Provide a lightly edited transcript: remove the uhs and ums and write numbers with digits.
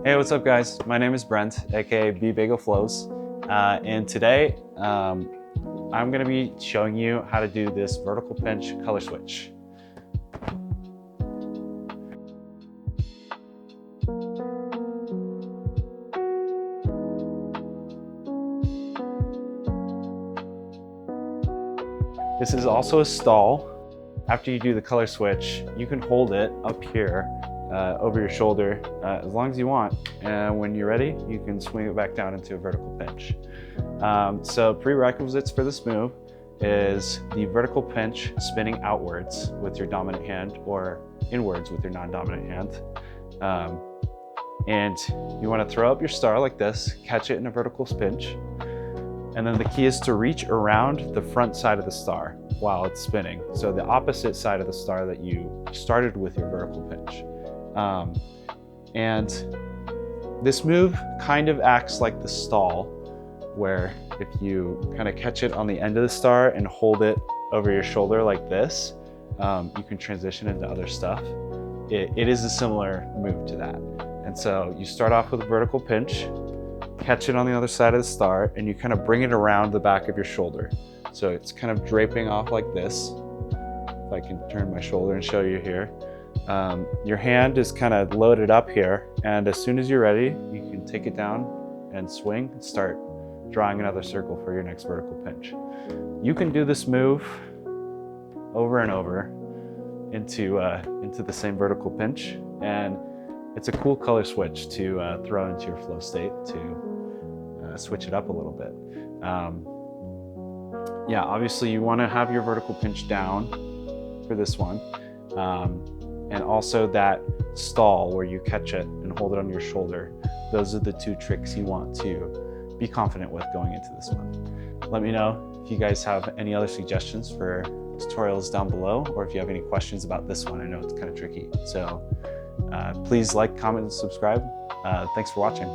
Hey, what's up guys? My name is Brent, aka B-Bagel Flows, and today I'm going to be showing you how to do this vertical pinch color switch. This is also a stall. After you do the color switch, you can hold it up here over your shoulder as long as you want, and when you're ready you can swing it back down into a vertical pinch. So prerequisites for this move is the vertical pinch spinning outwards with your dominant hand or inwards with your non-dominant hand. And you want to throw up your star like this, catch it in a vertical pinch, and then the key is to reach around the front side of the star while it's spinning. So the opposite side of the star that you started with your vertical pinch. And this move kind of acts like the stall, where if you kind of catch it on the end of the star and hold it over your shoulder like this, you can transition into other stuff. It is a similar move to that. And so you start off with a vertical pinch, catch it on the other side of the star, and you kind of bring it around the back of your shoulder. So it's kind of draping off like this. If I can turn my shoulder and show you here. Your hand is kind of loaded up here, and as soon as you're ready, you can take it down and swing and start drawing another circle for your next vertical pinch. You can do this move over and over into the same vertical pinch, and it's a cool color switch to throw into your flow state to switch it up a little bit. Yeah, obviously you want to have your vertical pinch down for this one, and also that stall where you catch it and hold it on your shoulder. Those are the two tricks you want to be confident with going into this one. Let me know if you guys have any other suggestions for tutorials down below, or if you have any questions about this one. I know it's kind of tricky. So please like, comment, and subscribe. Thanks for watching.